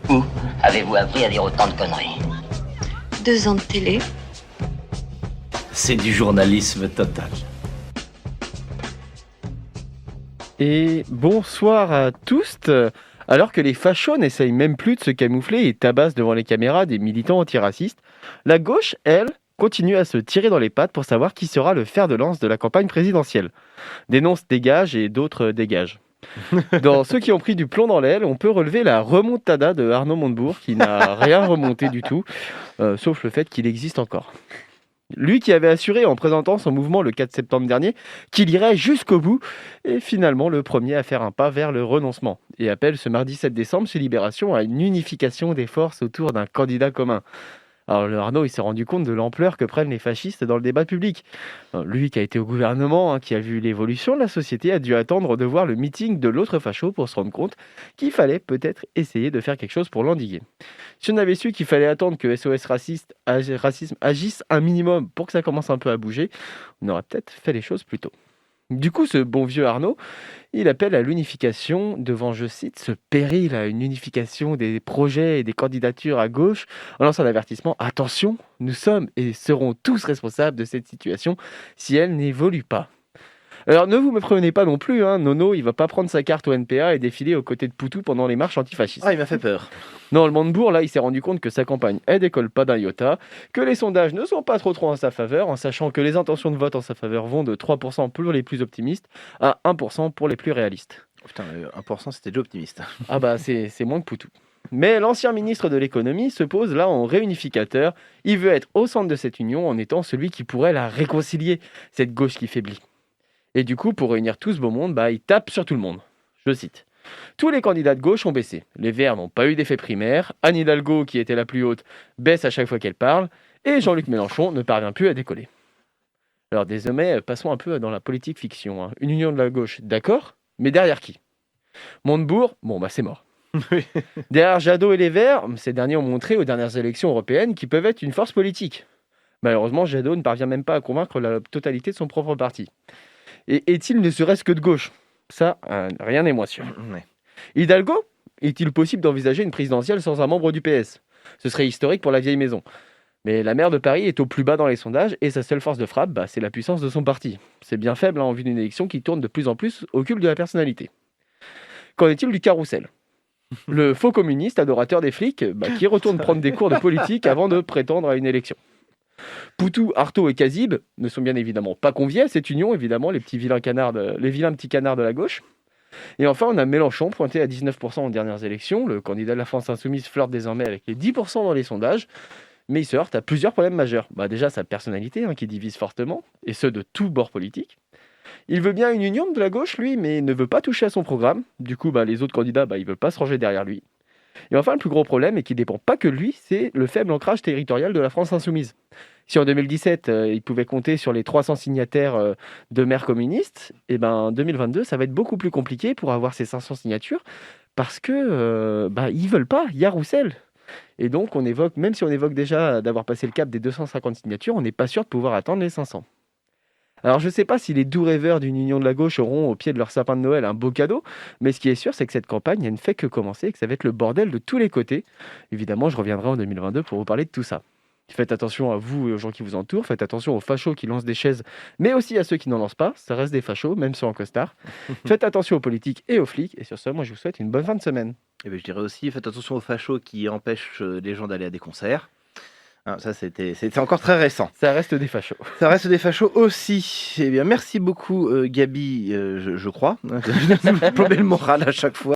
Où avez-vous appris à dire autant de conneries? 2 ans de télé. C'est du journalisme total. Et bonsoir à tous. Alors que les fachos n'essayent même plus de se camoufler et tabassent devant les caméras des militants antiracistes, la gauche, elle, continue à se tirer dans les pattes pour savoir qui sera le fer de lance de la campagne présidentielle. Des noms se dégagent et d'autres dégagent. Dans ceux qui ont pris du plomb dans l'aile, on peut relever la remontada de Arnaud Montebourg, qui n'a rien remonté du tout, sauf le fait qu'il existe encore. Lui qui avait assuré en présentant son mouvement le 4 septembre dernier qu'il irait jusqu'au bout est finalement le premier à faire un pas vers le renoncement et appelle ce mardi 7 décembre chez Libération à une unification des forces autour d'un candidat commun. Alors le Arnaud, il s'est rendu compte de l'ampleur que prennent les fascistes dans le débat public. Lui qui a été au gouvernement, qui a vu l'évolution de la société, a dû attendre de voir le meeting de l'autre facho pour se rendre compte qu'il fallait peut-être essayer de faire quelque chose pour l'endiguer. Si on avait su qu'il fallait attendre que SOS Racisme agisse un minimum pour que ça commence un peu à bouger, on aurait peut-être fait les choses plus tôt. Du coup, ce bon vieux Arnaud, il appelle à l'unification devant, je cite, ce péril à une unification des projets et des candidatures à gauche, en lançant l'avertissement: attention, nous sommes et serons tous responsables de cette situation si elle n'évolue pas. Alors ne vous méprenez pas non plus, Nono, il va pas prendre sa carte au NPA et défiler aux côtés de Poutou pendant les marches antifascistes. Ah, il m'a fait peur. Non, le Montebourg, là, il s'est rendu compte que sa campagne, elle décolle pas d'un iota, que les sondages ne sont pas trop en sa faveur, en sachant que les intentions de vote en sa faveur vont de 3% pour les plus optimistes à 1% pour les plus réalistes. Putain, 1% c'était déjà optimiste. Ah bah, c'est moins que Poutou. Mais l'ancien ministre de l'économie se pose là en réunificateur. Il veut être au centre de cette union en étant celui qui pourrait la réconcilier, cette gauche qui faiblit. Et du coup, pour réunir tout ce beau monde, il tape sur tout le monde. Je cite: tous les candidats de gauche ont baissé. Les Verts n'ont pas eu d'effet primaire. Anne Hidalgo, qui était la plus haute, baisse à chaque fois qu'elle parle. Et Jean-Luc Mélenchon ne parvient plus à décoller. Alors désormais, passons un peu dans la politique fiction. Une union de la gauche, d'accord, mais derrière qui? Montebourg, c'est mort. Derrière Jadot et les Verts, ces derniers ont montré aux dernières élections européennes qu'ils peuvent être une force politique. Malheureusement, Jadot ne parvient même pas à convaincre la totalité de son propre parti. Et est-il ne serait-ce que de gauche? Ça, rien n'est moins sûr. Ouais. Hidalgo, est-il possible d'envisager une présidentielle sans un membre du PS? Ce serait historique pour la vieille maison. Mais la maire de Paris est au plus bas dans les sondages et sa seule force de frappe, c'est la puissance de son parti. C'est bien faible en vue d'une élection qui tourne de plus en plus au culte de la personnalité. Qu'en est-il du carrousel? Le faux communiste, adorateur des flics, qui retourne prendre des cours de politique avant de prétendre à une élection. Poutou, Artaud et Kazib ne sont bien évidemment pas conviés à cette union, évidemment, les vilains petits canards de la gauche. Et enfin, on a Mélenchon, pointé à 19% aux dernières élections. Le candidat de la France insoumise flirte désormais avec les 10% dans les sondages, mais il se heurte à plusieurs problèmes majeurs. Déjà, sa personnalité, qui divise fortement, et ce de tous bords politiques. Il veut bien une union de la gauche, lui, mais ne veut pas toucher à son programme. Du coup, les autres candidats, ils veulent pas se ranger derrière lui. Et enfin, le plus gros problème, et qui ne dépend pas que de lui, c'est le faible ancrage territorial de la France insoumise. Si en 2017, il pouvait compter sur les 300 signataires de maires communistes, en 2022, ça va être beaucoup plus compliqué pour avoir ces 500 signatures, parce que ils veulent pas, il y a Roussel. Et donc, même si on évoque déjà d'avoir passé le cap des 250 signatures, on n'est pas sûr de pouvoir atteindre les 500. Alors, je ne sais pas si les doux rêveurs d'une union de la gauche auront au pied de leur sapin de Noël un beau cadeau, mais ce qui est sûr, c'est que cette campagne, elle ne fait que commencer et que ça va être le bordel de tous les côtés. Évidemment, je reviendrai en 2022 pour vous parler de tout ça. Faites attention à vous et aux gens qui vous entourent, faites attention aux fachos qui lancent des chaises, mais aussi à ceux qui n'en lancent pas, ça reste des fachos, même ceux en costard. Faites attention aux politiques et aux flics, et sur ce, moi je vous souhaite une bonne fin de semaine. Et je dirais aussi, faites attention aux fachos qui empêchent les gens d'aller à des concerts. Ça, c'était encore très récent. Ça reste des fachos. Ça reste des fachos aussi. Eh bien, merci beaucoup, Gabi, je crois. Plomber le moral à chaque fois.